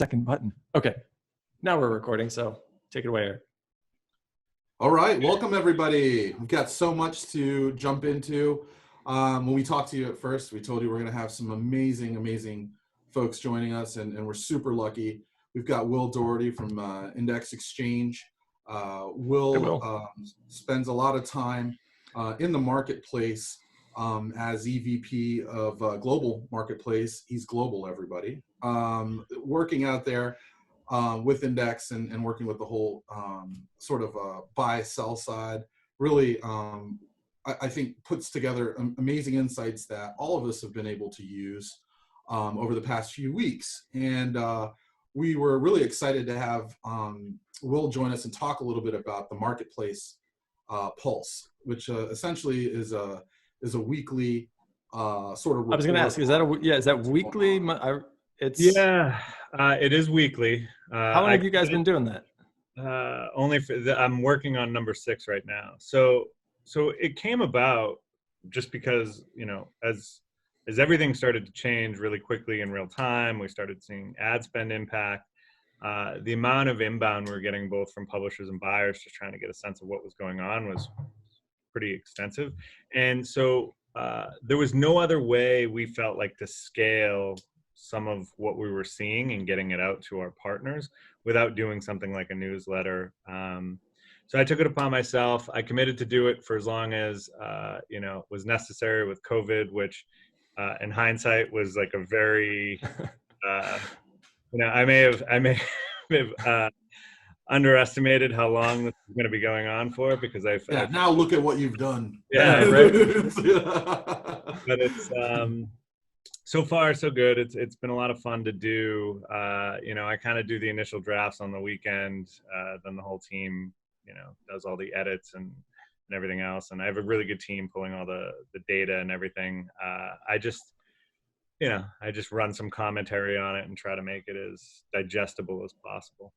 Second button. Okay. Now we're recording, so take it away, Eric. All right. Welcome, everybody. We've got so much to jump into. When we talked to you at first, we told you we're going to have some amazing folks joining us, and we're super lucky. We've got Will Doherty from Index Exchange. Will spends a lot of time in the marketplace as EVP of Global Marketplace. He's global, everybody. Working out there with Index and working with the whole sort of buy sell side, really I think puts together amazing insights that all of us have been able to use over the past few weeks. And we were really excited to have Will join us and talk a little bit about the Marketplace Pulse, which essentially is a weekly sort of report. I was going to ask, is that weekly? It is weekly. How long have you guys been doing that? I'm working on number 6 right now. So it came about just because, as everything started to change really quickly in real time, we started seeing ad spend impact. The amount of inbound we were getting both from publishers and buyers just trying to get a sense of what was going on was pretty extensive. And so there was no other way we felt like to scale some of what we were seeing and getting it out to our partners without doing something like a newsletter. So I took it upon myself. I committed to do it for as long as, was necessary with COVID, which in hindsight was like a very, I may have underestimated how long this is going to be going on for, because now look at what you've done. Yeah, right. But it's, so far, so good. It's been a lot of fun to do. I kind of do the initial drafts on the weekend. Then the whole team, does all the edits and everything else. And I have a really good team pulling all the data and everything. I just run some commentary on it and try to make it as digestible as possible.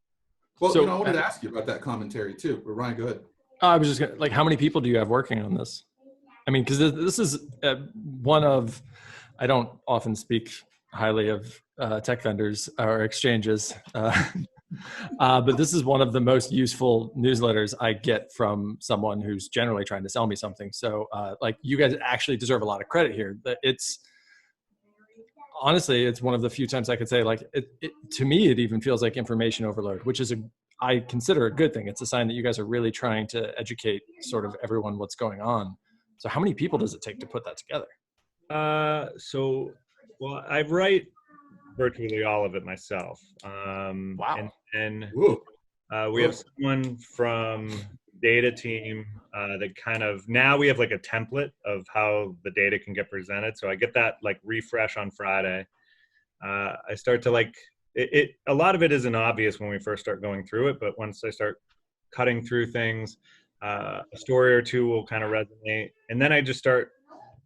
Well, I wanted to ask you about that commentary too. But Ryan, go ahead. I was just going to, how many people do you have working on this? I mean, because this is one of, I don't often speak highly of tech vendors or exchanges, but this is one of the most useful newsletters I get from someone who's generally trying to sell me something. So you guys actually deserve a lot of credit here. Honestly, it's one of the few times I could say, to me, it even feels like information overload, which is I consider a good thing. It's a sign that you guys are really trying to educate sort of everyone what's going on. So how many people does it take to put that together? I write virtually all of it myself. Wow. And we have someone from data team that kind of, now we have like a template of how the data can get presented. So I get that refresh on Friday. I start to a lot of it isn't obvious when we first start going through it, but once I start cutting through things, a story or two will kind of resonate. And then I just start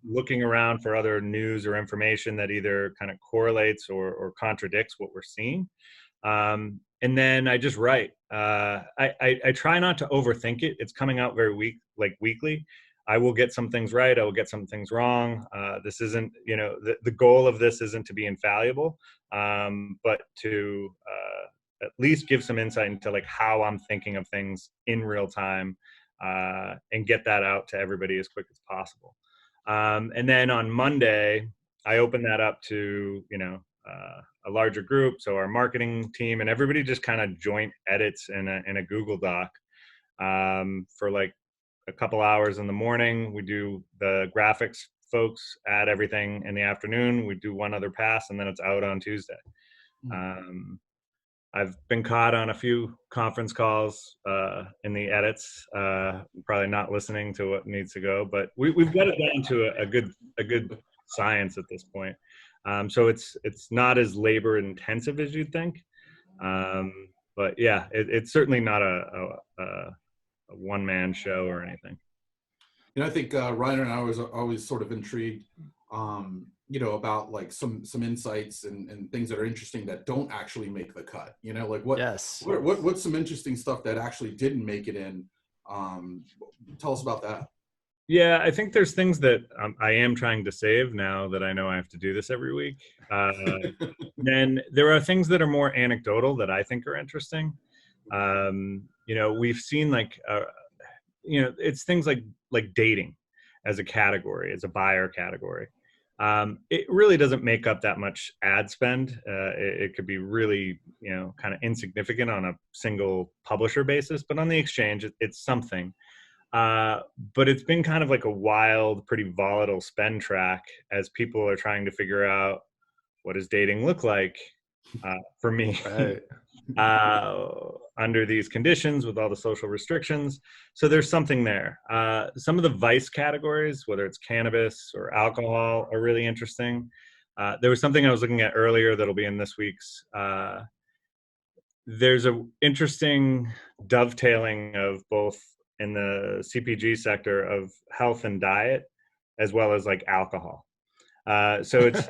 looking around for other news or information that either kind of correlates or contradicts what we're seeing. And then I just write. I try not to overthink it. It's coming out very weekly. I will get some things right. I will get some things wrong. This isn't, the goal of this isn't to be infallible, but to at least give some insight into how I'm thinking of things in real time, and get that out to everybody as quick as possible. And then on Monday, I open that up to, a larger group. So our marketing team and everybody just kind of joint edits in a Google Doc for a couple hours in the morning. We do the graphics folks, add everything in the afternoon. We do one other pass, and then it's out on Tuesday. I've been caught on a few conference calls in the edits, probably not listening to what needs to go, but we've got it down to a good science at this point. So it's not as labor intensive as you'd think, but yeah, it's certainly not a one-man show or anything. I think Ryan and I was always sort of intrigued, about some insights and things that are interesting that don't actually make the cut. What's some interesting stuff that actually didn't make it in? Tell us about that. Yeah, I think there's things that I am trying to save now that I know I have to do this every week. Then there are things that are more anecdotal that I think are interesting. We've seen it's things like dating as a category, as a buyer category. It really doesn't make up that much ad spend. It could be really, kind of insignificant on a single publisher basis, but on the exchange, it's something. Uh, but it's been kind of like a wild, pretty volatile spend track as people are trying to figure out what does dating look like for me. Right. Under these conditions with all the social restrictions. So there's something there. Some of the vice categories, whether it's cannabis or alcohol, are really interesting. There was something I was looking at earlier that'll be in this week's. There's a interesting dovetailing of both in the CPG sector of health and diet, as well as like alcohol. So it's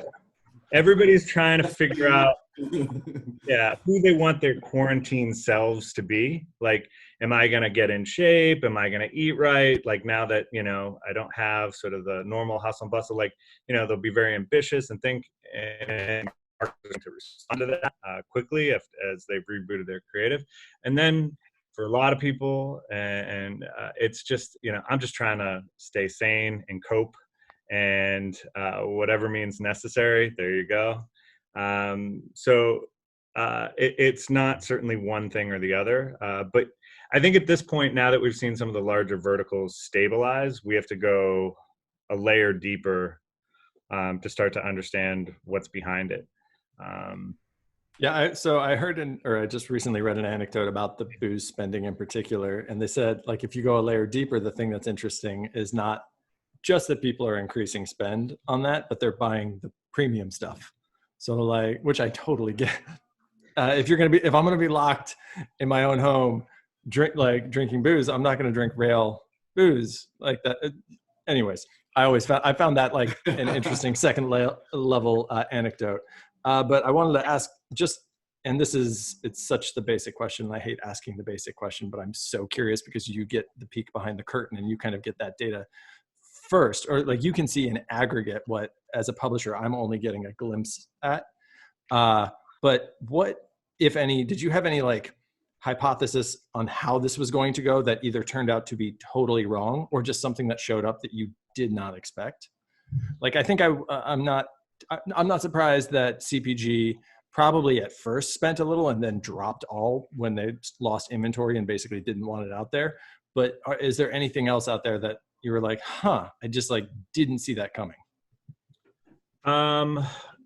everybody's trying to figure out who they want their quarantine selves to be. Like, am I going to get in shape? Am I going to eat right? Like now that, I don't have sort of the normal hustle and bustle, like, they'll be very ambitious and think and are going to respond to that quickly as they've rebooted their creative. And then for a lot of people, and it's just, I'm just trying to stay sane and cope and whatever means necessary. There you go. It's not certainly one thing or the other, but I think at this point, now that we've seen some of the larger verticals stabilize, we have to go a layer deeper to start to understand what's behind it. So I heard I just recently read an anecdote about the booze spending in particular, and they said, like, if you go a layer deeper, the thing that's interesting is not just that people are increasing spend on that, but they're buying the premium stuff. So like, which I totally get. If I'm going to be locked in my own home, drinking booze, I'm not going to drink rail booze like that. Anyways, I found that like an interesting second level anecdote. But I wanted to ask it's such the basic question. And I hate asking the basic question, but I'm so curious because you get the peek behind the curtain and you kind of get that data first, or like you can see in aggregate what, as a publisher, I'm only getting a glimpse at. But what, if any, did you have any like hypothesis on how this was going to go that either turned out to be totally wrong or just something that showed up that you did not expect? Like, I think I'm not surprised that CPG probably at first spent a little and then dropped all when they lost inventory and basically didn't want it out there. But is there anything else out there that you were like, I just like didn't see that coming?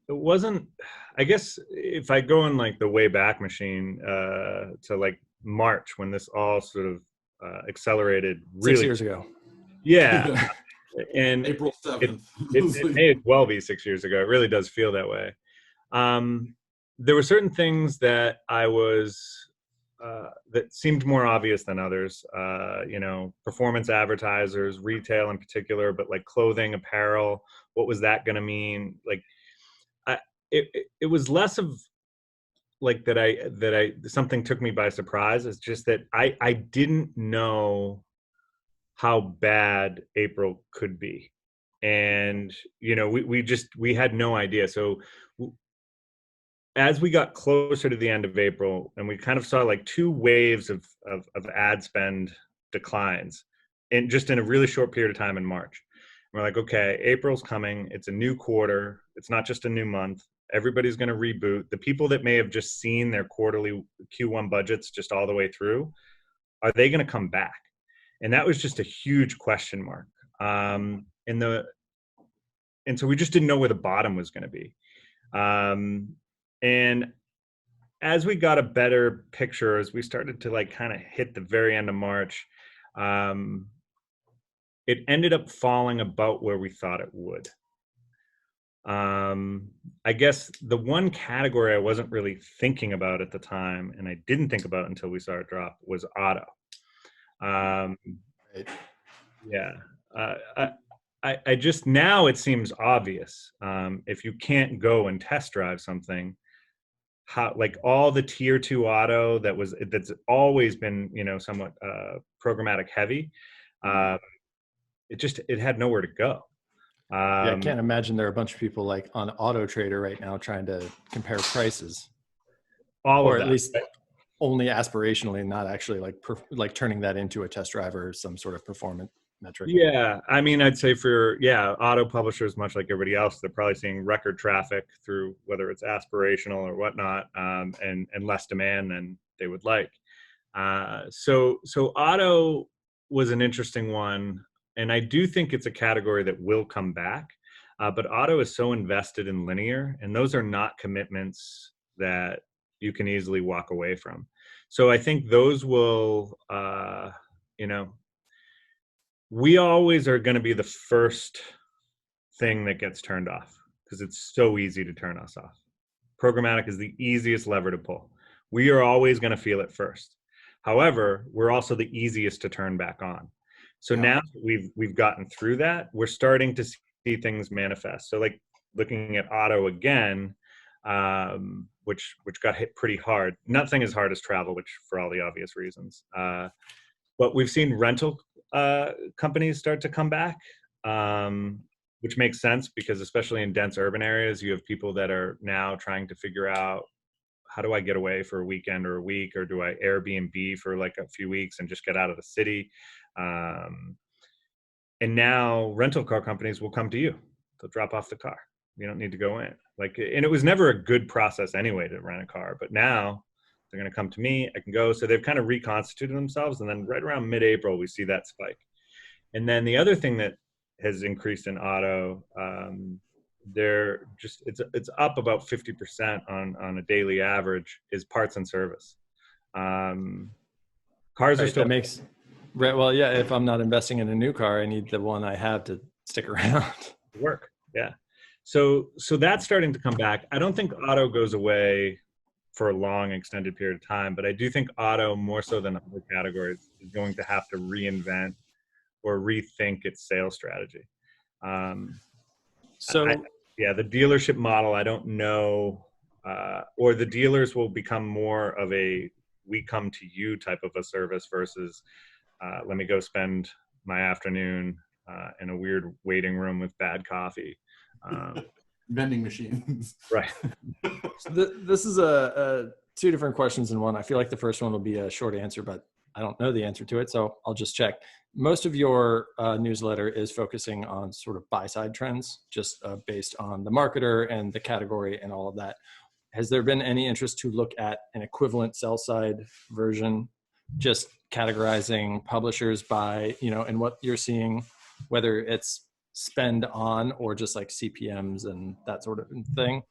It wasn't, I guess if I go in like the way back machine to like March when this all sort of accelerated really 6 years ago. Yeah. And April 7th. It may as well be 6 years ago. It really does feel that way. There were certain things that I was that seemed more obvious than others. Performance advertisers, retail in particular, but like clothing, apparel. What was that going to mean? Like, it was less of like that something took me by surprise. It's just that I didn't know how bad April could be, and we had no idea. So as we got closer to the end of April, and we kind of saw like two waves of ad spend declines, and just in a really short period of time in March. We're like, okay, April's coming. It's a new quarter. It's not just a new month. Everybody's going to reboot. The people that may have just seen their quarterly Q1 budgets just all the way through, are they going to come back? And that was just a huge question mark. And so we just didn't know where the bottom was going to be. And as we got a better picture, as we started to like kind of hit the very end of March, it ended up falling about where we thought it would. I guess the one category I wasn't really thinking about at the time, and I didn't think about until we saw it drop, was auto. Right. Yeah. I just, now it seems obvious. If you can't go and test drive something, how, like all the tier 2 auto that's always been, somewhat programmatic heavy. it had nowhere to go. Yeah, I can't imagine there are a bunch of people like on Auto Trader right now trying to compare prices, All or of at that. least only aspirationally, not actually like turning that into a test drive or some sort of performance metric. Yeah, I mean, I'd say auto publishers, much like everybody else, they're probably seeing record traffic through whether it's aspirational or whatnot, and less demand than they would like. So auto was an interesting one, and I do think it's a category that will come back. But auto is so invested in linear, and those are not commitments that you can easily walk away from. So I think those will, we always are going to be the first thing that gets turned off because it's so easy to turn us off. Programmatic is the easiest lever to pull. We are always going to feel it first. However, we're also the easiest to turn back on. So now we've gotten through that, we're starting to see things manifest. So like looking at auto again, which got hit pretty hard. Nothing as hard as travel, which for all the obvious reasons. But we've seen rental companies start to come back, which makes sense because especially in dense urban areas, you have people that are now trying to figure out, how do I get away for a weekend or a week, or do I Airbnb for like a few weeks and just get out of the city? And now rental car companies will come to you. They'll drop off the car. You don't need to go in. And it was never a good process anyway to rent a car, but now they're going to come to me. I can go. So they've kind of reconstituted themselves. And then right around mid-April, we see that spike. And then the other thing that has increased in auto, it's up about 50% on a daily average, is parts and service. Cars are still right. Well, yeah, if I'm not investing in a new car, I need the one I have to stick around. Work. Yeah. So that's starting to come back. I don't think auto goes away for a long extended period of time, but I do think auto, more so than other categories, is going to have to reinvent or rethink its sales strategy. The dealership model, I don't know, or the dealers will become more of a we come to you type of a service versus let me go spend my afternoon in a weird waiting room with bad coffee. Vending machines. Right. So this is two different questions in one. I feel like the first one will be a short answer, but I don't know the answer to it, so I'll just check. Most of your newsletter is focusing on sort of buy-side trends, just based on the marketer and the category and all of that. Has there been any interest to look at an equivalent sell-side version, just categorizing publishers by, and what you're seeing, whether it's spend on or just like CPMs and that sort of thing?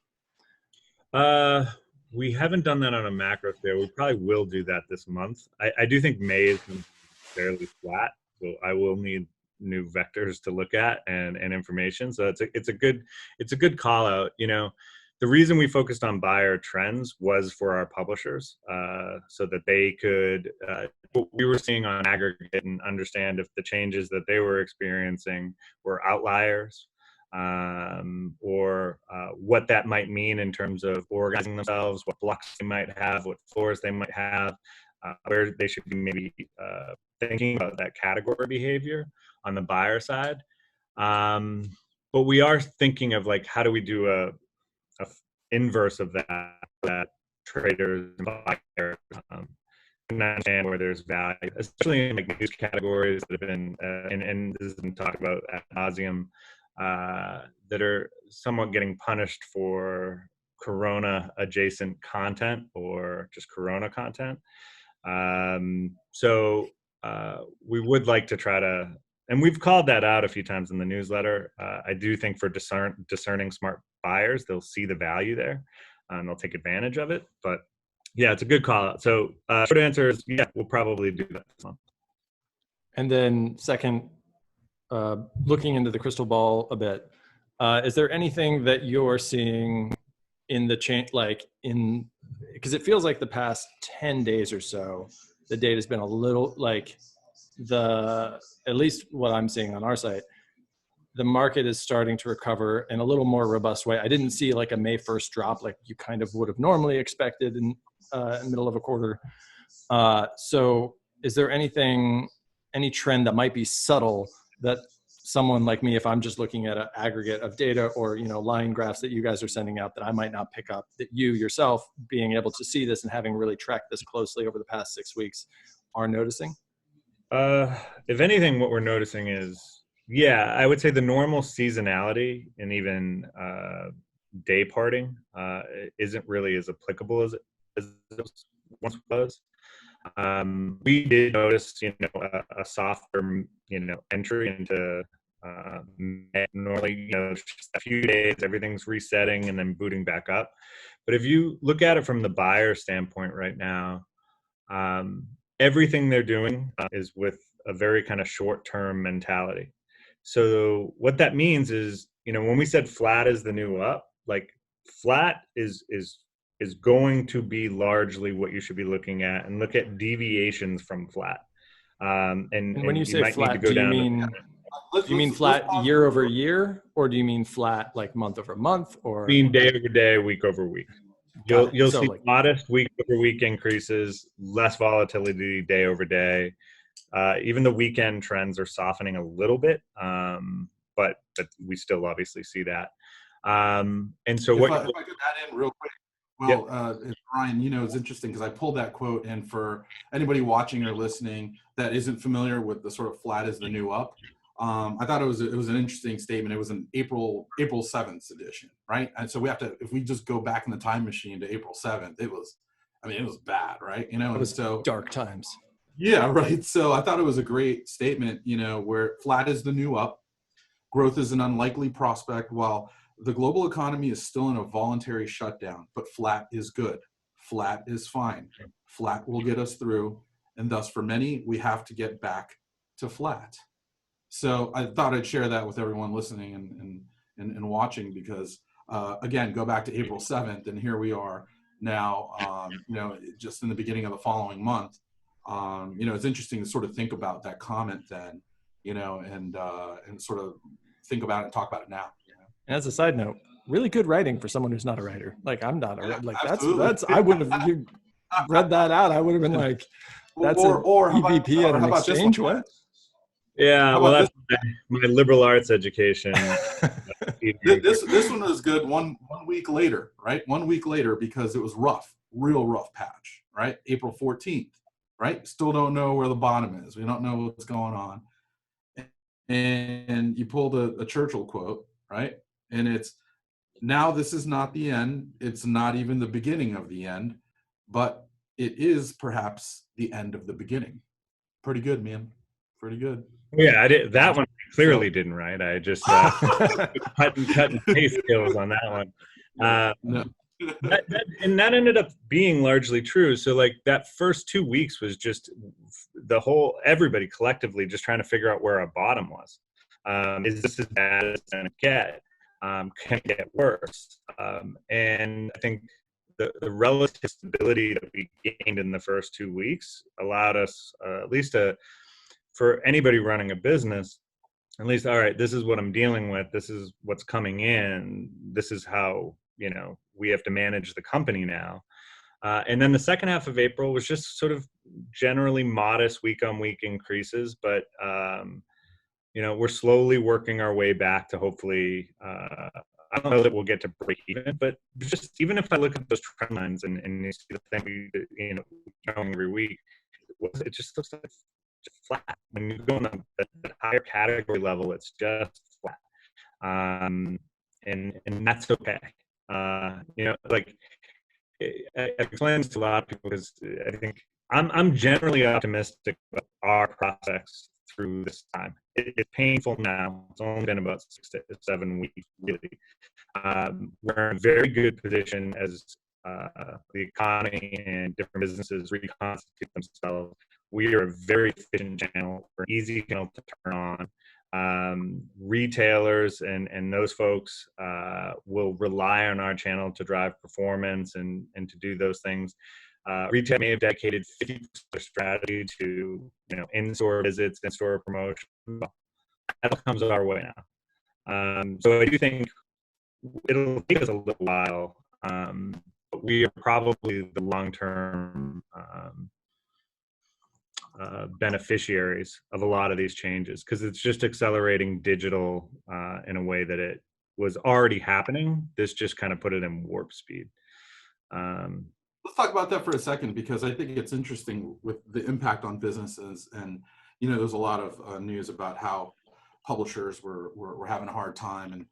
We haven't done that on a macro scale. We probably will do that this month. I do think May is fairly flat, so I will need new vectors to look at and information. So it's a good call out. The reason we focused on buyer trends was for our publishers, so that they could what we were seeing on aggregate and understand if the changes that they were experiencing were outliers, or what that might mean in terms of organizing themselves, what blocks they might have, what floors they might have, where they should be maybe thinking about that category behavior on the buyer side. But we are thinking of like, how do we do a inverse of that traders and buyers understand where there's value, especially in like news categories that have been and this has been talked about ad nauseum, that are somewhat getting punished for Corona adjacent content or just Corona content. So we would like to try to, and we've called that out a few times in the newsletter. I do think for discerning smart buyers, they'll see the value there and they'll take advantage of it. But yeah, it's a good call out. So short answer is, yeah, we'll probably do that this month. And then second, looking into the crystal ball a bit, is there anything that you're seeing in the change, because it feels like the past 10 days or so, the data's been a little like at least what I'm seeing on our site, the market is starting to recover in a little more robust way. I didn't see like a May 1st drop like you kind of would have normally expected in the middle of a quarter. So is there any trend that might be subtle that someone like me, if I'm just looking at an aggregate of data or, line graphs that you guys are sending out that I might not pick up, that you yourself being able to see this and having really tracked this closely over the past 6 weeks are noticing? If anything, what we're noticing is, I would say the normal seasonality and even day parting isn't really as applicable as it once was. We did notice, a softer, entry into normally, just a few days, everything's resetting and then booting back up. But if you look at it from the buyer standpoint right now, everything they're doing is with a very kind of short-term mentality. So what that means is, when we said flat is the new up, like flat is going to be largely what you should be looking at, and look at deviations from flat. And when you say flat, do you mean flat year over year, or do you mean flat like month over month, or mean day over day, week over week? You'll see modest week over week increases, less volatility day over day. Even the weekend trends are softening a little bit, but we still obviously see that. And so if I could add in real quick. Well, Brian, it's interesting because I pulled that quote, and for anybody watching or listening that isn't familiar with the sort of flat is the new up, I thought it was an interesting statement. It was an April 7th edition, right? And so we have to, if we just go back in the time machine to April 7th, it was bad, right? It was so dark times. Yeah, right. So I thought it was a great statement, where flat is the new up, growth is an unlikely prospect, while the global economy is still in a voluntary shutdown, but flat is good. Flat is fine. Flat will get us through. And thus, for many, we have to get back to flat. So I thought I'd share that with everyone listening and watching, because, again, go back to April 7th, and here we are now, just in the beginning of the following month. It's interesting to sort of think about that comment then, and sort of think about it and talk about it now. And as a side note, really good writing for someone who's not a writer. Like, I'm not a writer. Like, that's I wouldn't have you read that out. I would have been like, that's or an EVP at an exchange. What? Yeah, well, that's my liberal arts education. this one was good. One week later, right? 1 week later, because it was rough, real rough patch, right? April 14th, right? Still don't know where the bottom is. We don't know what's going on. And you pulled a Churchill quote, right? And it's, now this is not the end. It's not even the beginning of the end, but it is perhaps the end of the beginning. Pretty good, man. Pretty good. Yeah, I did. That one clearly didn't write. I just cut and paste skills on that one. No. that ended up being largely true. So like that first 2 weeks was just everybody collectively just trying to figure out where our bottom was. Is this as bad as it's going to get? Can it get worse? And I think the relative stability that we gained in the first 2 weeks allowed us, at least for anybody running a business, at least, all right, this is what I'm dealing with. This is what's coming in. This is how, we have to manage the company now. And then the second half of April was just sort of generally modest week-on-week increases, but we're slowly working our way back to hopefully, I don't know that we'll get to break even, but just even if I look at those trend lines and you see the thing, growing every week, it just looks like flat. When you go on the higher category level, it's just flat. And that's okay. Like I explain this to a lot of people because I think I'm generally optimistic about our prospects through this time. It's painful now. It's only been about 6 to 7 weeks, really. We're in a very good position as the economy and different businesses reconstitute themselves. We are a very efficient channel. We're an easy channel to turn on. Retailers and those folks will rely on our channel to drive performance and to do those things. Retail may have dedicated 50% of their strategy to in-store visits, in-store promotion. That comes our way now. So I do think it'll take us a little while, but we are probably the long-term beneficiaries of a lot of these changes, because it's just accelerating digital in a way that it was already happening. This just kind of put it in warp speed. Let's talk about that for a second, because I think it's interesting with the impact on businesses. And, there's a lot of news about how publishers were having a hard time, and,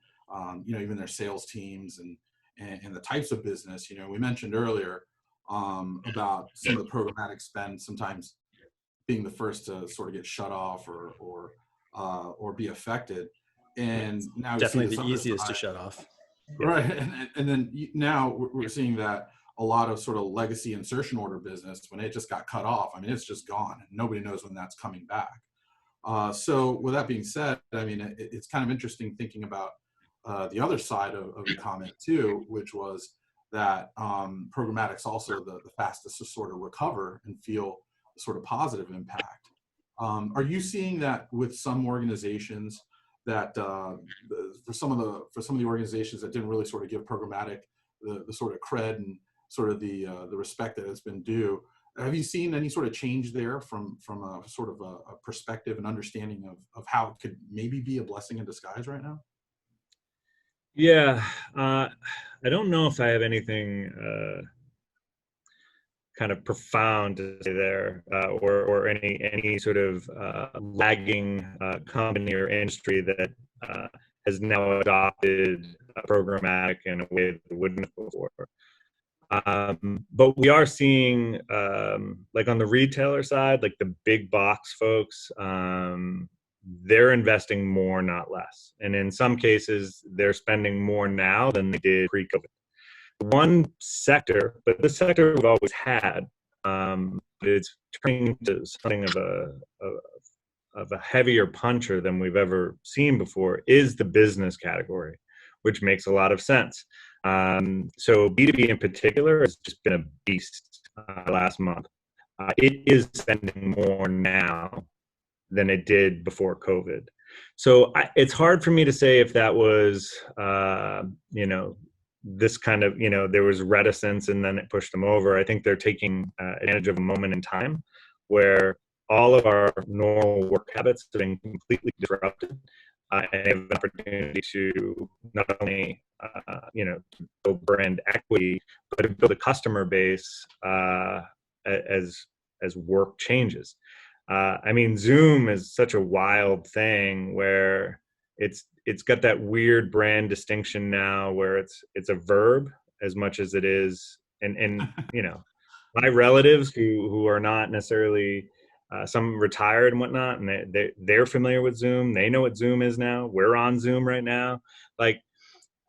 even their sales teams and the types of business. We mentioned earlier about some of the programmatic spend sometimes being the first to sort of get shut off or be affected. And now you see Definitely this the other easiest to side. shut off. Right. And then now we're seeing that a lot of sort of legacy insertion order business, when it just got cut off, I mean, it's just gone. Nobody knows when that's coming back. So with that being said, I mean, it's kind of interesting thinking about the other side of the comment too, which was that programmatic's also the fastest to sort of recover and feel the sort of positive impact. Are you seeing that with some organizations, that for some of the organizations that didn't really sort of give programmatic the sort of cred and sort of the respect that it's been due? Have you seen any sort of change there from a sort of a perspective and understanding of how it could maybe be a blessing in disguise right now? Yeah, I don't know if I have anything kind of profound to say there, or any sort of lagging company or industry that has now adopted programmatic in a way that wouldn't before. But we are seeing, like on the retailer side, like the big box folks, they're investing more, not less. And in some cases, they're spending more now than they did pre-COVID. One sector, but this sector we've always had, but it's turning into something of a heavier puncher than we've ever seen before, is the business category, which makes a lot of sense. So B2B in particular has just been a beast last month. It is spending more now than it did before COVID. So it's hard for me to say if that was, this kind of, there was reticence and then it pushed them over. I think they're taking advantage of a moment in time where all of our normal work habits have been completely disrupted. And have an opportunity to not only, build brand equity, but to build a customer base as work changes. I mean, Zoom is such a wild thing where it's got that weird brand distinction now, where it's a verb as much as it is, and my relatives who are not necessarily some retired and whatnot, and they're familiar with Zoom. They know what Zoom is now. We're on Zoom right now,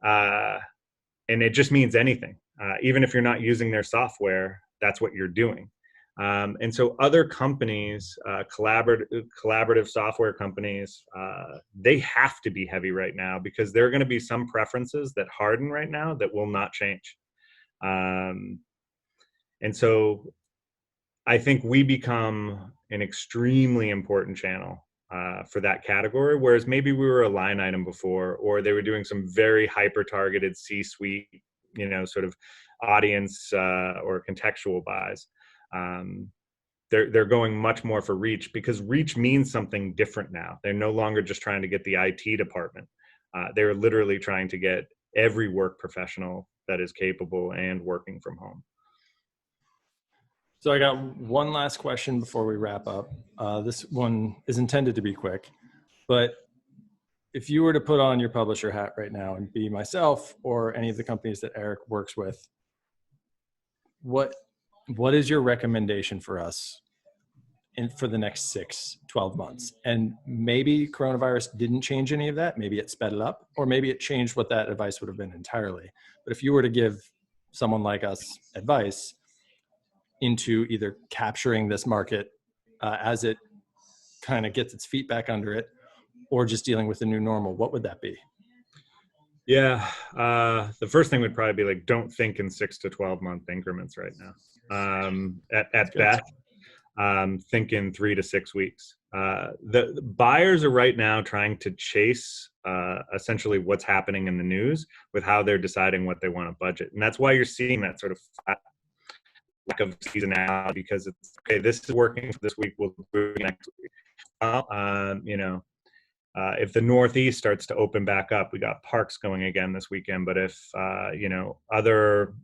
and it just means anything. Even if you're not using their software, that's what you're doing. And so other companies, collaborative software companies, they have to be heavy right now, because there are going to be some preferences that harden right now that will not change. And so I think we become an extremely important channel for that category, whereas maybe we were a line item before, or they were doing some very hyper-targeted C-suite, sort of audience or contextual buys. They're going much more for reach, because reach means something different now. They're no longer just trying to get the IT department. They're literally trying to get every work professional that is capable and working from home. So I got one last question before we wrap up. This one is intended to be quick, but if you were to put on your publisher hat right now and be myself or any of the companies that Erik works with, what is your recommendation for us for the next 6-12 months? And maybe coronavirus didn't change any of that. Maybe it sped it up, or maybe it changed what that advice would have been entirely. But if you were to give someone like us advice into either capturing this market as it kind of gets its feet back under it, or just dealing with the new normal, what would that be? Yeah, the first thing would probably be like, don't think in 6 to 12 month increments right now. At best, think in 3 to 6 weeks. The buyers are right now trying to chase essentially what's happening in the news with how they're deciding what they want to budget, and that's why you're seeing that sort of flat lack of seasonality because it's okay. This is working for this week. We'll do it next week. If the Northeast starts to open back up, we got parks going again this weekend. But if other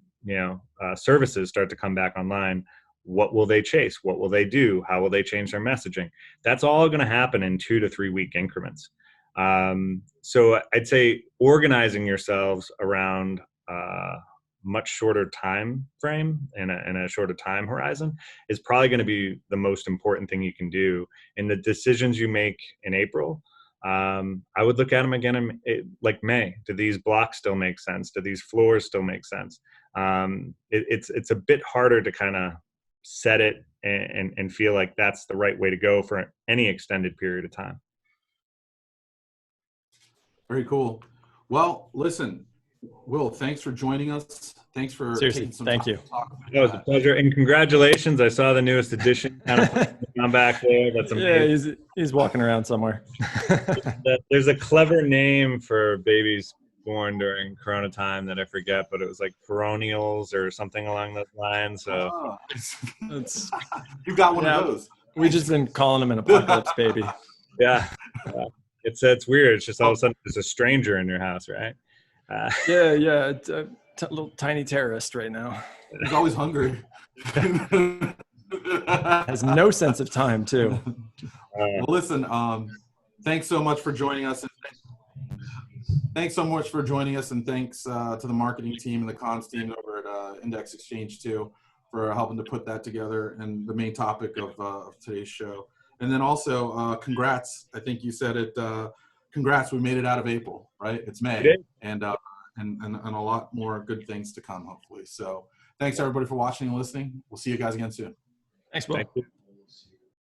services start to come back online, what will they chase? What will they do? How will they change their messaging? That's all going to happen in 2 to 3 week increments. So I'd say organizing yourselves around much shorter time frame and a shorter time horizon is probably going to be the most important thing you can do. And the decisions you make in April, I would look at them again in like May. Do these blocks still make sense? Do these floors still make sense? It's a bit harder to kind of set it and feel like that's the right way to go for any extended period of time. Very cool. Well, listen, Will, thanks for joining us. Thanks for taking some time to talk about that. Was a pleasure, and congratulations! I saw the newest edition. I'm back there. That's amazing. Yeah, he's walking around somewhere. There's a clever name for babies born during Corona time that I forget, but it was like perennials or something along those lines. So you've got one of those. We just been calling him an apocalypse baby. Yeah. It's weird. It's just all of a sudden there's a stranger in your house, right? Yeah. It's a little tiny terrorist right now. He's always hungry. Has no sense of time, too. Well, listen, thanks so much for joining us. Thanks so much for joining us, and thanks to the marketing team and the comms team over at Index Exchange, too, for helping to put that together and the main topic of today's show. And then also, congrats. I think you said it. Congrats. We made it out of April, right? It's May, and a lot more good things to come, hopefully. So thanks, everybody, for watching and listening. We'll see you guys again soon. Thanks, Will. Thank you.